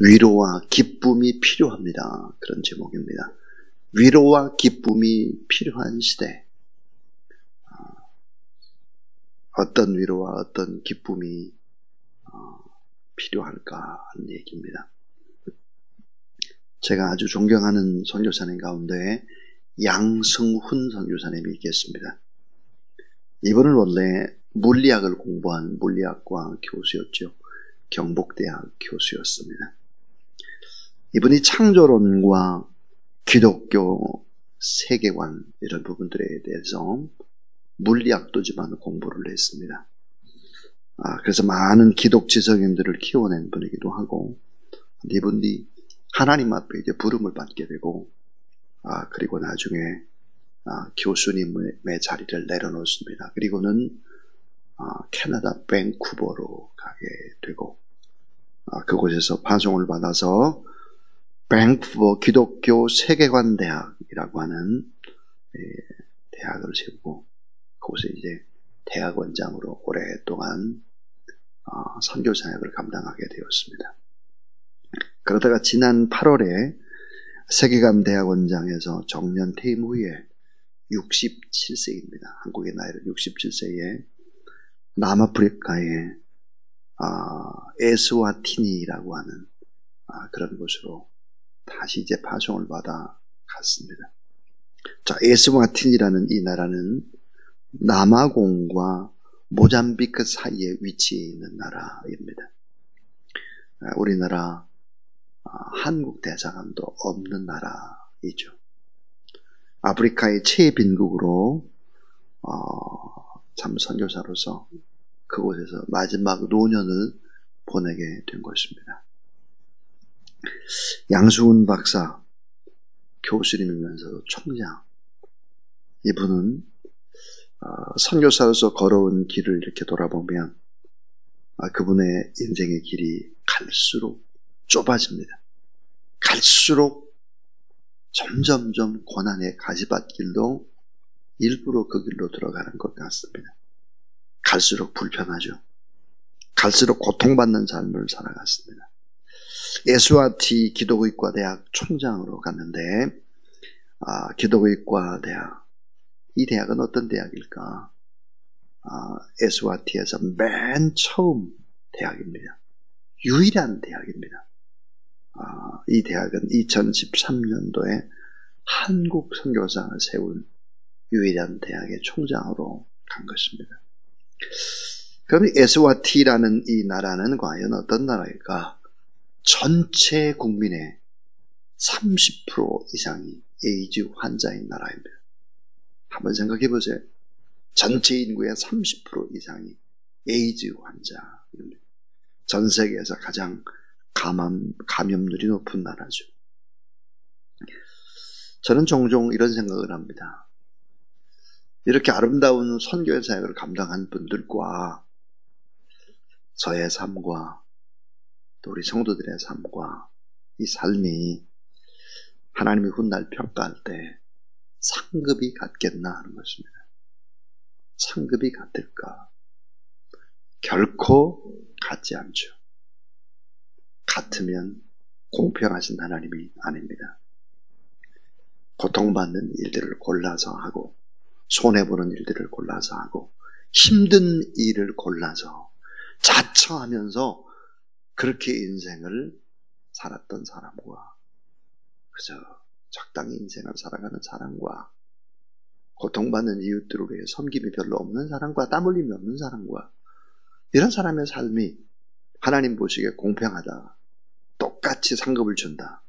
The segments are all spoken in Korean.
위로와 기쁨이 필요합니다. 그런 제목입니다. 위로와 기쁨이 필요한 시대. 어떤 위로와 어떤 기쁨이 필요할까 하는 얘기입니다. 제가 아주 존경하는 선교사님 가운데 양성훈 선교사님이 계십니다. 이분은 원래 물리학을 공부한 물리학과 교수였죠. 경북대학 교수였습니다. 이분이 창조론과 기독교 세계관 이런 부분들에 대해서 물리학도지만 공부를 했습니다. 그래서 많은 기독 지성인들을 키워낸 분이기도 하고, 이분이 하나님 앞에 이제 부름을 받게 되고, 그리고 나중에 교수님의 자리를 내려놓습니다. 그리고는 캐나다 밴쿠버로 가게 되고, 그곳에서 파송을 받아서 밴쿠버 기독교 세계관 대학이라고 하는 대학을 세우고, 그곳에 이제 대학원장으로 오랫동안 선교 사역을 감당하게 되었습니다. 그러다가 지난 8월에 세계관 대학원장에서 정년 퇴임 후에 67세입니다. 한국의 나이로 67세에 남아프리카의 에스와티니라고 하는 그런 곳으로 다시 이제 파송을 받아 갔습니다. 자, 에스와티니라는 이 나라는 남아공과 모잠비크 사이에 위치해 있는 나라입니다. 우리나라 한국 대사관도 없는 나라이죠. 아프리카의 최빈국으로 참 선교사로서 그곳에서 마지막 노년을 보내게 된 것입니다. 양수훈 박사, 교수님이면서도 총장. 이분은 선교사로서 걸어온 길을 이렇게 돌아보면 그분의 인생의 길이 갈수록 좁아집니다. 갈수록 점점점 고난의 가시밭길도 일부러 그 길로 들어가는 것 같습니다. 갈수록 불편하죠. 갈수록 고통받는 삶을 살아갔습니다. 에스와티 기독의과 대학 총장으로 갔는데, 기독의과 대학, 이 대학은 어떤 대학일까? 에스와티에서 맨 처음 대학입니다. 유일한 대학입니다. 이 대학은 2013년도에 한국 선교사를 세운 유일한 대학의 총장으로 간 것입니다. 그럼 에스와티라는 이 나라는 과연 어떤 나라일까? 전체 국민의 30% 이상이 에이즈 환자인 나라입니다. 한번 생각해 보세요. 전체 인구의 30% 이상이 에이즈 환자입니다. 전 세계에서 가장 감염률이 높은 나라죠. 저는 종종 이런 생각을 합니다. 이렇게 아름다운 선교의 사역을 감당한 분들과 저의 삶과 또 우리 성도들의 삶과 이 삶이 하나님이 훗날 평가할 때 상급이 같겠나 하는 것입니다. 상급이 같을까? 결코 같지 않죠. 같으면 공평하신 하나님이 아닙니다. 고통받는 일들을 골라서 하고, 손해보는 일들을 골라서 하고, 힘든 일을 골라서 자처하면서 그렇게 인생을 살았던 사람과, 그저 적당히 인생을 살아가는 사람과, 고통받는 이웃들을 위해 섬김이 별로 없는 사람과, 땀 흘림이 없는 사람과, 이런 사람의 삶이 하나님 보시기에 공평하다, 똑같이 상급을 준다,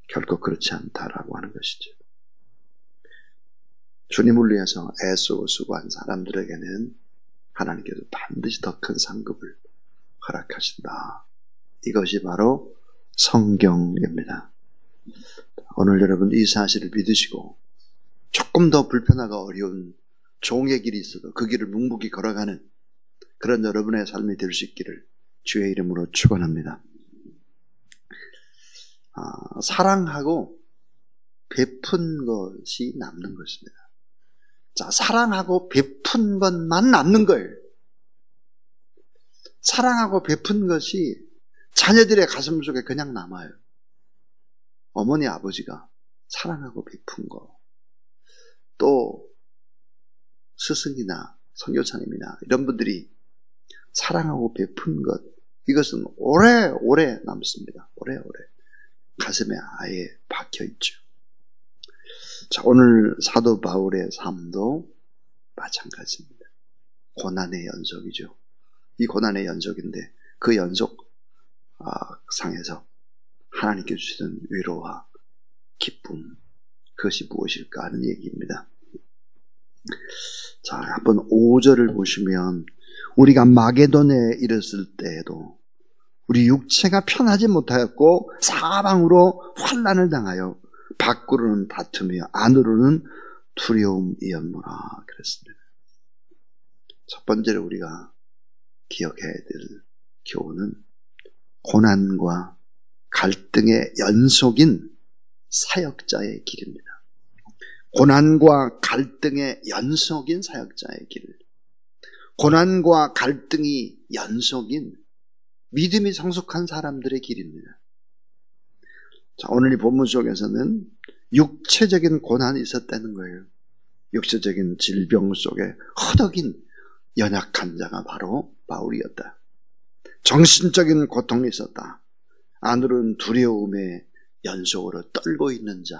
결코 그렇지 않다라고 하는 것이죠. 주님을 위해서 애쓰고 수고한 사람들에게는 하나님께서 반드시 더 큰 상급을 허락하신다. 이것이 바로 성경입니다. 오늘 여러분 이 사실을 믿으시고 조금 더 불편하고 어려운 종의 길이 있어도 그 길을 묵묵히 걸어가는 그런 여러분의 삶이 될 수 있기를 주의 이름으로 축원합니다. 사랑하고 베푼 것이 남는 것입니다. 자, 사랑하고 베푼 것만 남는 거예요. 사랑하고 베푼 것이 자녀들의 가슴 속에 그냥 남아요. 어머니 아버지가 사랑하고 베푼 거, 또 스승이나 선교사님이나 이런 분들이 사랑하고 베푼 것, 이것은 오래오래 남습니다. 오래오래 가슴에 아예 박혀있죠. 자, 오늘 사도 바울의 삶도 마찬가지입니다. 고난의 연속이죠. 이 고난의 연속인데 그 연속 상에서 하나님께 주시는 위로와 기쁨, 그것이 무엇일까 하는 얘기입니다. 자, 한번 5절을 보시면 우리가 마게도냐에 이르렀을 때에도 우리 육체가 편하지 못하였고 사방으로 환난을 당하여 밖으로는 다툼이요 안으로는 두려움이었노라 그랬습니다. 첫 번째로 우리가 기억해야 될 교훈은 고난과 갈등의 연속인 사역자의 길입니다. 고난과 갈등의 연속인 사역자의 길, 고난과 갈등이 연속인 믿음이 성숙한 사람들의 길입니다. 자, 오늘 이 본문 속에서는 육체적인 고난이 있었다는 거예요. 육체적인 질병 속에 허덕인 연약한 자가 바로 바울이었다. 정신적인 고통이 있었다. 안으로는 두려움의 연속으로 떨고 있는 자.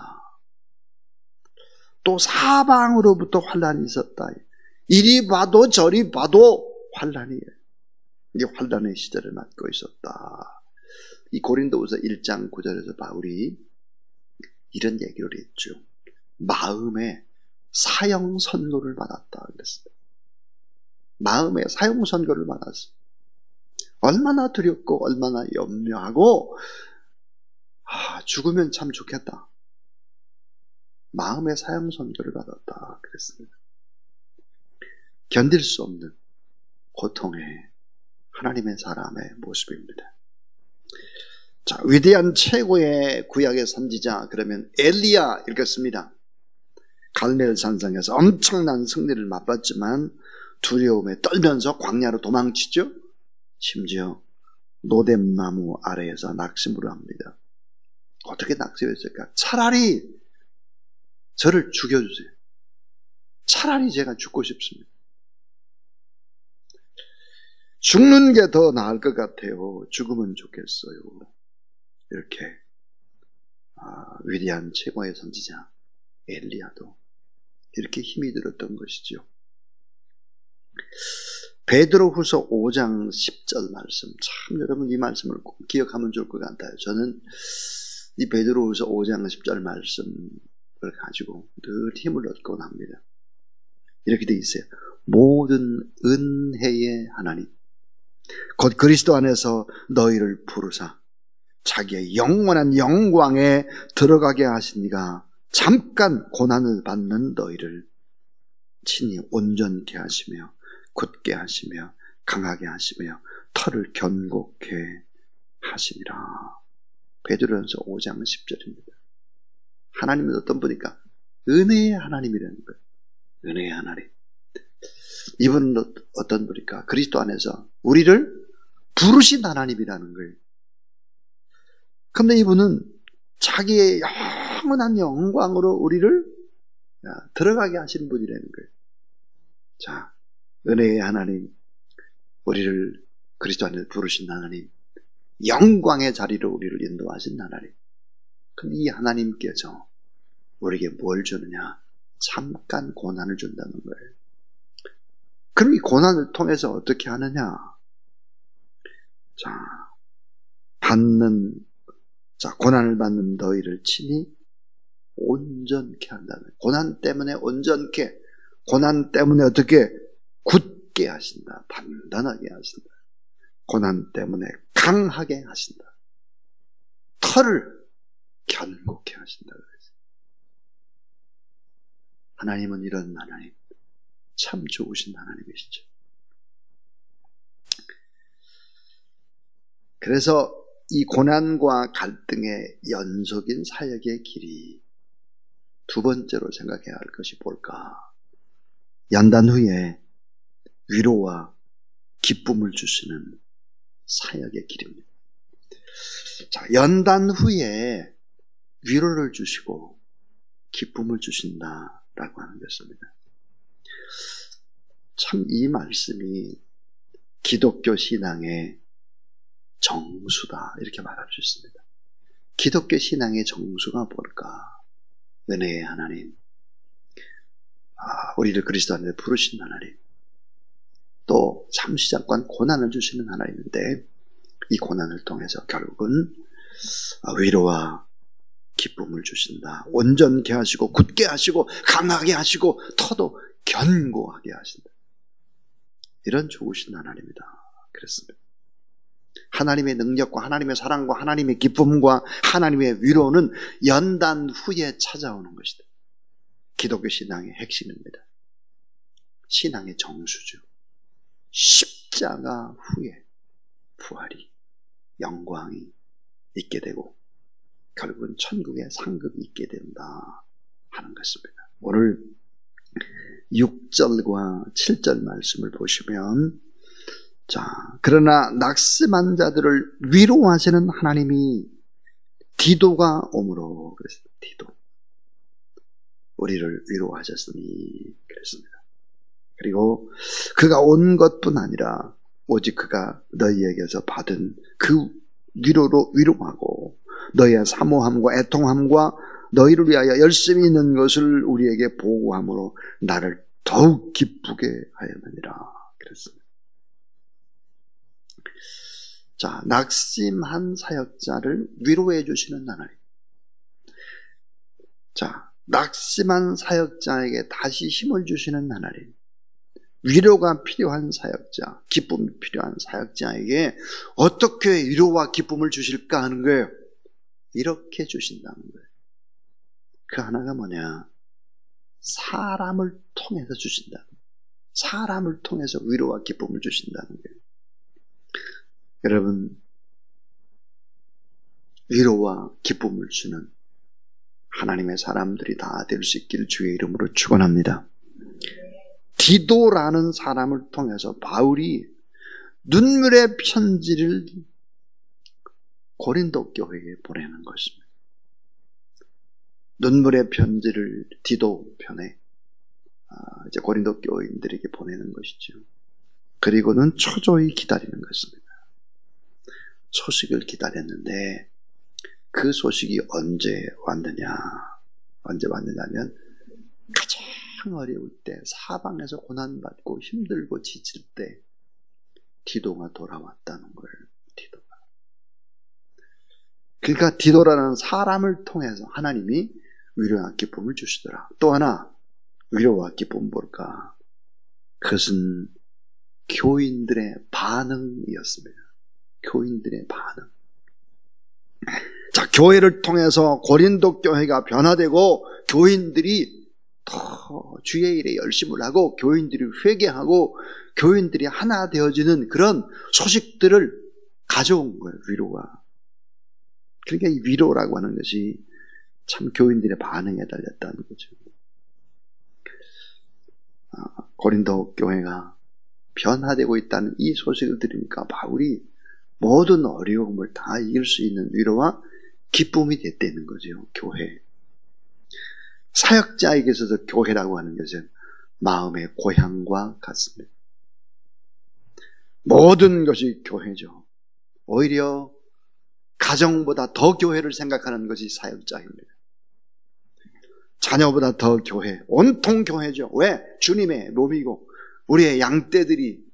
또 사방으로부터 환난이 있었다. 이리 봐도 저리 봐도 환난이에요. 이 환난의 시대를 맞고 있었다. 이 고린도후서 1장 9절에서 바울이 이런 얘기를 했죠. 마음의 사형 선고를 받았다 그랬어요. 마음의 사형 선고를 받았어요. 얼마나 두렵고 얼마나 염려하고 죽으면 참 좋겠다. 마음의 사형 선고를 받았다 그랬습니다. 견딜 수 없는 고통의 하나님의 사람의 모습입니다. 자, 위대한 최고의 구약의 선지자 그러면 엘리야 읽었습니다. 갈멜 산상에서 엄청난 승리를 맛봤지만 두려움에 떨면서 광야로 도망치죠. 심지어 노뎀나무 아래에서 낙심을 합니다. 어떻게 낙심했을까? 차라리 저를 죽여주세요. 차라리 제가 죽고 싶습니다. 죽는 게 더 나을 것 같아요. 죽으면 좋겠어요. 이렇게 위대한 최고의 선지자 엘리야도 이렇게 힘이 들었던 것이죠. 베드로후서 5장 10절 말씀, 참 여러분 이 말씀을 꼭 기억하면 좋을 것 같아요. 저는 이 베드로후서 5장 10절 말씀을 가지고 늘 힘을 얻곤 합니다. 이렇게 돼 있어요. 모든 은혜의 하나님 곧 그리스도 안에서 너희를 부르사 자기의 영원한 영광에 들어가게 하시니가 잠깐 고난을 받는 너희를 친히 온전케 하시며 굳게 하시며 강하게 하시며 털을 견고케 하시니라. 베드로전서 5장 10절입니다. 하나님은 어떤 분일까? 은혜의 하나님이라는 거예요. 은혜의 하나님. 이분은 어떤 분일까? 그리스도 안에서 우리를 부르신 하나님이라는 거예요. 그런데 이분은 자기의 영원한 영광으로 우리를 들어가게 하시는 분이라는 거예요. 자, 은혜의 하나님, 우리를 그리스도 안에서 부르신 하나님, 영광의 자리로 우리를 인도하신 하나님. 그런데 이 하나님께서 우리에게 뭘 주느냐? 잠깐 고난을 준다는 거예요. 그럼 이 고난을 통해서 어떻게 하느냐? 고난을 받는 너희를 친히 온전케 한다는 거예요. 고난 때문에 온전케, 고난 때문에 어떻게 굳게 하신다. 단단하게 하신다. 고난 때문에 강하게 하신다. 털을 견고케 하신다. 하나님은 이런 하나님, 참 좋으신 하나님이시죠. 그래서 이 고난과 갈등의 연속인 사역의 길이 두 번째로 생각해야 할 것이 뭘까? 연단 후에 위로와 기쁨을 주시는 사역의 길입니다. 자, 연단 후에 위로를 주시고 기쁨을 주신다라고 하는 것입니다. 참 이 말씀이 기독교 신앙의 정수다 이렇게 말할 수 있습니다. 기독교 신앙의 정수가 뭘까? 은혜의 하나님, 우리를 그리스도 안에 부르신 하나님, 또 참시작관 고난을 주시는 하나님인데 이 고난을 통해서 결국은 위로와 기쁨을 주신다. 온전케 하시고 굳게 하시고 강하게 하시고 터도 견고하게 하신다. 이런 좋으신 하나님이다. 그랬습니다. 하나님의 능력과 하나님의 사랑과 하나님의 기쁨과 하나님의 위로는 연단 후에 찾아오는 것이다. 기독교 신앙의 핵심입니다. 신앙의 정수죠. 십자가 후에 부활이, 영광이 있게 되고 결국은 천국의 상급이 있게 된다 하는 것입니다. 오늘 6절과 7절 말씀을 보시면, 자, 그러나 낙심한 자들을 위로하시는 하나님이 디도가 오므로, 그래서 디도, 우리를 위로하셨으니 그랬습니다. 그리고 그가 온 것뿐 아니라 오직 그가 너희에게서 받은 그 위로로 위로하고 너희의 사모함과 애통함과 너희를 위하여 열심히 있는 것을 우리에게 보고함으로 나를 더욱 기쁘게 하였느니라 그랬습니다. 자, 낙심한 사역자를 위로해 주시는 하나님. 자, 낙심한 사역자에게 다시 힘을 주시는 하나님. 위로가 필요한 사역자, 기쁨이 필요한 사역자에게 어떻게 위로와 기쁨을 주실까 하는 거예요. 이렇게 주신다는 거예요. 그 하나가 뭐냐? 사람을 통해서 주신다는 거예요. 사람을 통해서 위로와 기쁨을 주신다는 거예요. 여러분, 위로와 기쁨을 주는 하나님의 사람들이 다 될 수 있기를 주의 이름으로 축원합니다. 디도라는 사람을 통해서 바울이 눈물의 편지를 고린도 교회에 보내는 것입니다. 눈물의 편지를 디도 편에 이제 고린도 교인들에게 보내는 것이죠. 그리고는 초조히 기다리는 것입니다. 소식을 기다렸는데 그 소식이 언제 왔느냐면 가장 어려울 때, 사방에서 고난받고 힘들고 지칠 때 디도가 돌아왔다는 거예요. 디도가. 그러니까 디도라는 사람을 통해서 하나님이 위로와 기쁨을 주시더라. 또 하나 위로와 기쁨 뭘까? 그것은 교인들의 반응이었습니다. 교인들의 반응. 자, 교회를 통해서 고린도 교회가 변화되고 교인들이 더 주의 일에 열심을 하고 교인들이 회개하고 교인들이 하나 되어지는 그런 소식들을 가져온 거예요. 위로가. 그러니까 이 위로라고 하는 것이 참 교인들의 반응에 달렸다는 거죠. 고린도 교회가 변화되고 있다는 이 소식을 들으니까 바울이 모든 어려움을 다 이길 수 있는 위로와 기쁨이 됐다는 거죠. 교회. 사역자에게 있어서 교회라고 하는 것은 마음의 고향과 같습니다. 모든 것이 교회죠. 오히려 가정보다 더 교회를 생각하는 것이 사역자입니다. 자녀보다 더 교회, 온통 교회죠. 왜? 주님의 몸이고 우리의 양떼들이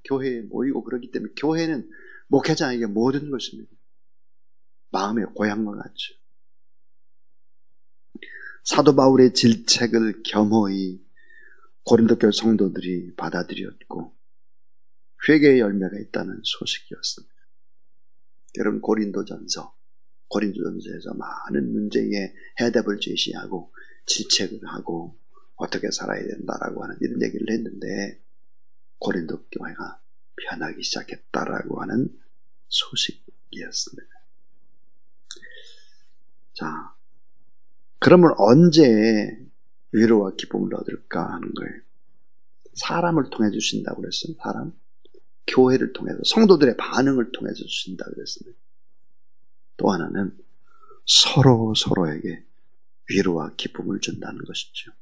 교회에 모이고 그렇기 때문에 교회는 목회자에게 모든 것입니다. 마음의 고향과 같죠. 사도 바울의 질책을 겸허히 고린도 교회 성도들이 받아들였고 회개의 열매가 있다는 소식이었습니다. 여러분, 고린도전서에서 많은 문제에 해답을 제시하고 질책을 하고 어떻게 살아야 된다라고 하는 이런 얘기를 했는데 고린도 교회가 변하기 시작했다라고 하는 소식이었습니다. 자, 그러면 언제 위로와 기쁨을 얻을까 하는 거예요. 사람을 통해 주신다고 그랬어요. 사람. 교회를 통해서, 성도들의 반응을 통해서 주신다고 그랬습니다. 또 하나는 서로에게 위로와 기쁨을 준다는 것이죠.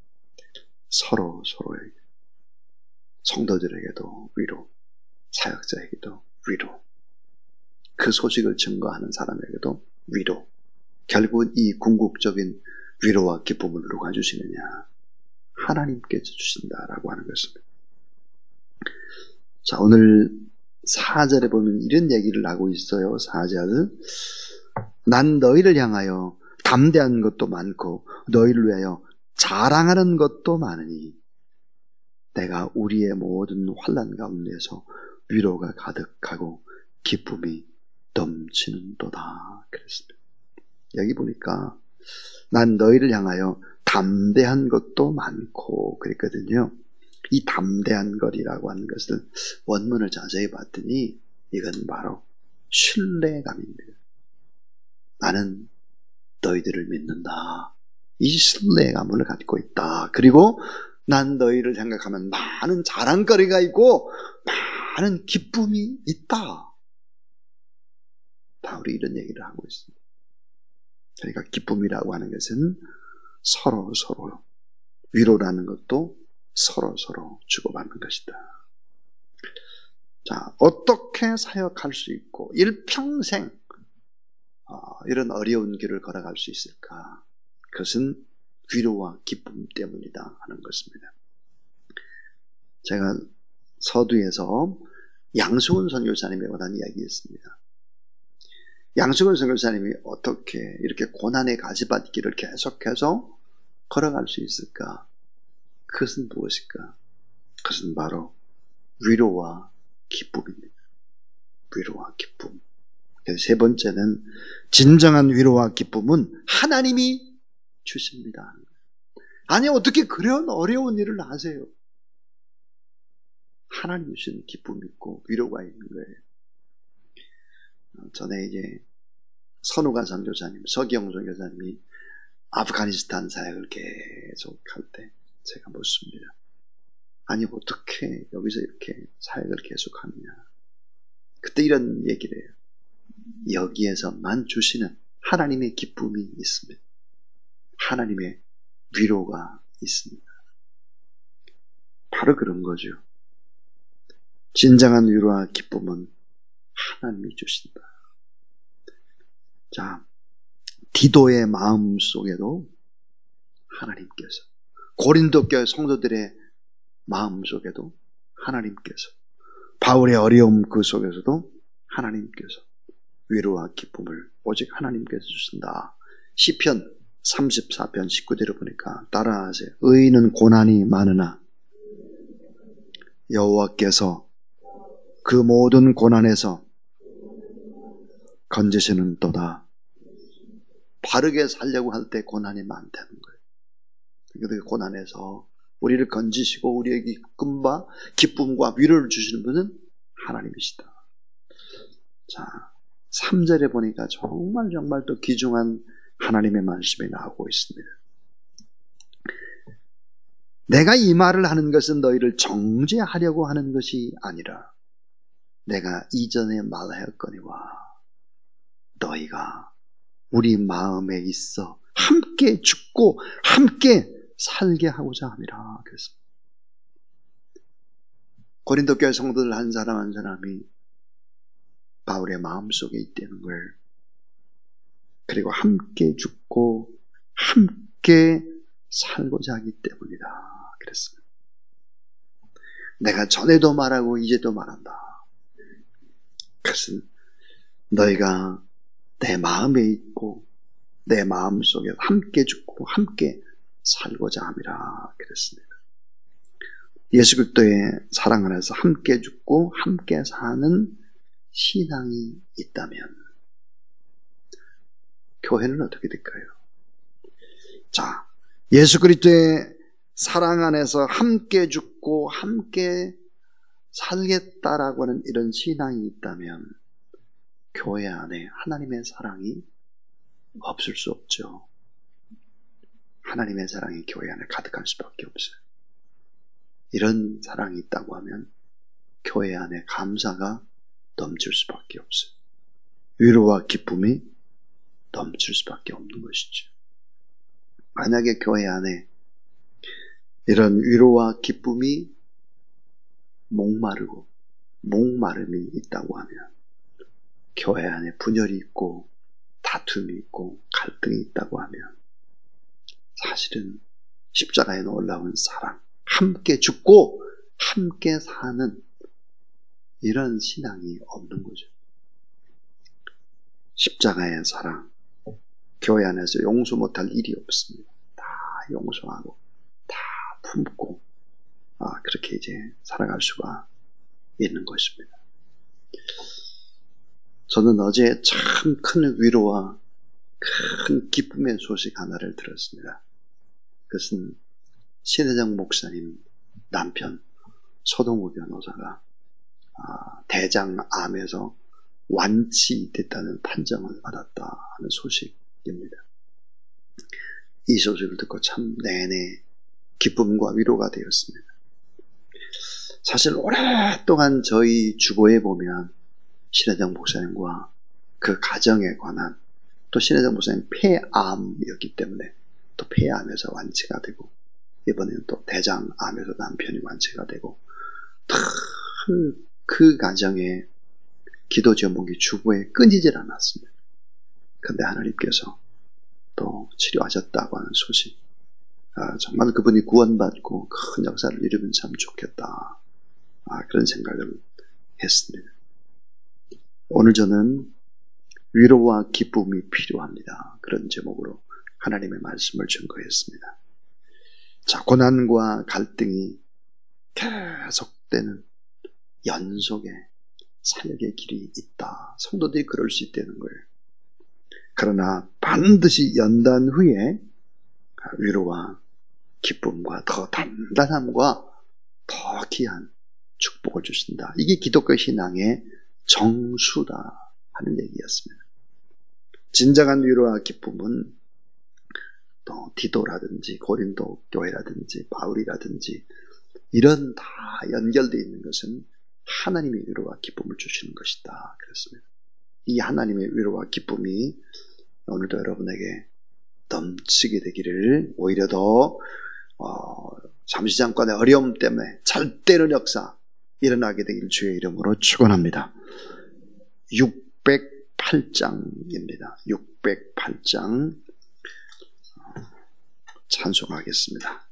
서로에게. 성도들에게도 위로, 사역자에게도 위로, 그 소식을 증거하는 사람에게도 위로. 결국은 이 궁극적인 위로와 기쁨을 누가 주시느냐? 하나님께서 주신다라고 하는 것입니다. 자, 오늘 4절에 보면 이런 얘기를 하고 있어요. 4절. 난 너희를 향하여 담대한 것도 많고 너희를 위하여 자랑하는 것도 많으니 내가 우리의 모든 환난 가운데서 위로가 가득하고 기쁨이 넘치는도다. 그랬습니다. 여기 보니까 난 너희를 향하여 담대한 것도 많고 그랬거든요. 이 담대한 것이라고 하는 것을 원문을 자세히 봤더니 이건 바로 신뢰감입니다. 나는 너희들을 믿는다. 이 신뢰감을 갖고 있다. 그리고 난 너희를 생각하면 많은 자랑거리가 있고 많은 기쁨이 있다. 바울이 이런 얘기를 하고 있습니다. 그러니까 기쁨이라고 하는 것은 서로 위로라는 것도 서로 주고받는 것이다. 자, 어떻게 사역할 수 있고 일평생 이런 어려운 길을 걸어갈 수 있을까? 그것은 위로와 기쁨 때문이다 하는 것입니다. 제가 서두에서 양승훈 선교사님에 관한 이야기했습니다. 양승훈 선교사님이 어떻게 이렇게 고난의 가시밭길을 계속해서 걸어갈 수 있을까? 그것은 무엇일까? 그것은 바로 위로와 기쁨입니다. 위로와 기쁨. 세 번째는 진정한 위로와 기쁨은 하나님이 주십니다. 아니 어떻게 그런 어려운 일을 하세요? 하나님 주신 기쁨이 있고 위로가 있는 거예요. 전에 이제 선우가 선교사님, 서기영 선교사님이 아프가니스탄 사역을 계속 할 때 제가 묻습니다. 아니 어떻게 여기서 이렇게 사역을 계속하느냐. 그때 이런 얘기를 해요. 여기에서만 주시는 하나님의 기쁨이 있습니다. 하나님의 위로가 있습니다. 바로 그런 거죠. 진정한 위로와 기쁨은 하나님이 주신다. 자, 디도의 마음 속에도 하나님께서, 고린도 교회 성도들의 마음 속에도 하나님께서, 바울의 어려움 그 속에서도 하나님께서 위로와 기쁨을 오직 하나님께서 주신다. 시편 34편 19절을 보니까 따라하세요. 의인은 고난이 많으나 여호와께서 그 모든 고난에서 건지시는도다. 바르게 살려고 할 때 고난이 많다는 거예요. 그 고난에서 우리를 건지시고 우리에게 기쁨과 위로를 주시는 분은 하나님이시다. 자, 3절에 보니까 정말 또 귀중한 하나님의 말씀이 나오고 있습니다. 내가 이 말을 하는 것은 너희를 정죄하려고 하는 것이 아니라 내가 이전에 말하였거니와 너희가 우리 마음에 있어 함께 죽고 함께 살게 하고자 함이라. 그래서 고린도 교회 성도들 한 사람이 바울의 마음속에 있다는 걸, 그리고 함께 죽고 함께 살고자 하기 때문이다 그랬습니다. 내가 전에도 말하고 이제도 말한다. 그것은 너희가 내 마음에 있고 내 마음속에 함께 죽고 함께 살고자 함이라 그랬습니다. 예수 그리스도의 사랑 안에서 함께 죽고 함께 사는 신앙이 있다면 교회는 어떻게 될까요? 자, 예수 그리스도의 사랑 안에서 함께 죽고 함께 살겠다라고 하는 이런 신앙이 있다면 교회 안에 하나님의 사랑이 없을 수 없죠. 하나님의 사랑이 교회 안에 가득할 수밖에 없어요. 이런 사랑이 있다고 하면 교회 안에 감사가 넘칠 수밖에 없어요. 위로와 기쁨이 줄 수밖에 없는 것이죠. 만약에 교회 안에 이런 위로와 기쁨이 목마름이 있다고 하면, 교회 안에 분열이 있고 다툼이 있고 갈등이 있다고 하면, 사실은 십자가에 올라온 사랑, 함께 죽고 함께 사는 이런 신앙이 없는 거죠. 십자가의 사랑, 교회 안에서 용서 못할 일이 없습니다. 다 용서하고 다 품고 그렇게 이제 살아갈 수가 있는 것입니다. 저는 어제 참 큰 위로와 큰 기쁨의 소식 하나를 들었습니다. 그것은 신혜정 목사님 남편 서동우 변호사가 대장암에서 완치됐다는 판정을 받았다 하는 소식입니다. 이 소식을 듣고 참 내내 기쁨과 위로가 되었습니다. 사실 오랫동안 저희 주보에 보면 신혜정 목사님과 그 가정에 관한, 또 신혜정 목사님 폐암이었기 때문에 또 폐암에서 완치가 되고, 이번에는 또 대장암에서 남편이 완치가 되고, 그 가정에 기도 제목이 주보에 끊이질 않았습니다. 그런데 하나님께서 또 치료하셨다고 하는 소식, 정말 그분이 구원받고 큰 역사를 이루면 참 좋겠다, 그런 생각을 했습니다. 오늘 저는 위로와 기쁨이 필요합니다, 그런 제목으로 하나님의 말씀을 증거했습니다. 자, 고난과 갈등이 계속되는 연속의 사역의 길이 있다. 성도들이 그럴 수 있다는 거예요. 그러나 반드시 연단 후에 위로와 기쁨과 더 단단함과 더 귀한 축복을 주신다. 이게 기독교 신앙의 정수다 하는 얘기였습니다. 진정한 위로와 기쁨은 또 디도라든지 고린도 교회라든지 바울이라든지 이런 다 연결되어 있는 것은 하나님의 위로와 기쁨을 주시는 것이다 그랬습니다. 이 하나님의 위로와 기쁨이 오늘도 여러분에게 넘치게 되기를, 오히려 더 잠시 잠깐의 어려움 때문에 절대로 역사 일어나게 되길 주의 이름으로 축원합니다. 608장입니다. 608장 찬송하겠습니다.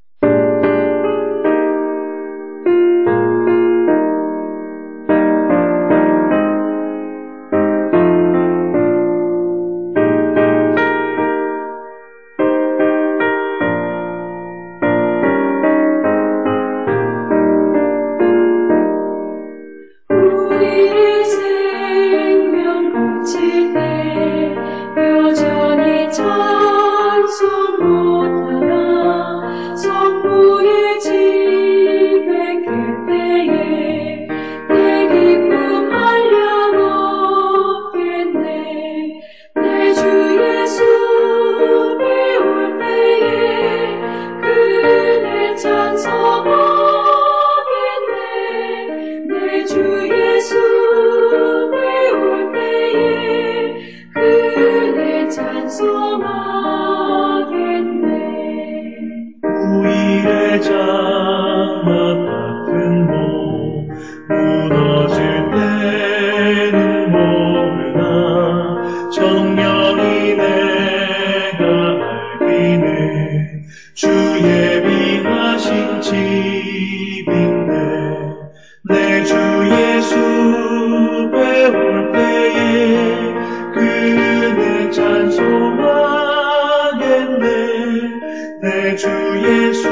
내 주 예수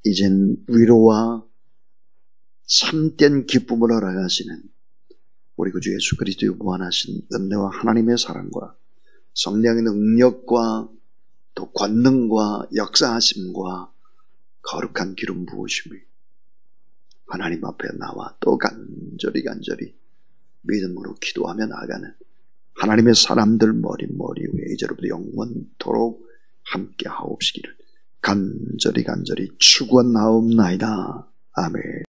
이젠 위로와 참된 기쁨을 허락하시는 우리 구주 예수 그리스도의 무한하신 은혜와 하나님의 사랑과 성령의 능력과 또 권능과 역사하심과 거룩한 기름 부으심이 하나님 앞에 나와 또 간절히 믿음으로 기도하며 나아가는 하나님의 사람들 머리 위에 이제로부터 영원토록 함께 하옵시기를 간절히 축원하옵나이다. 아멘.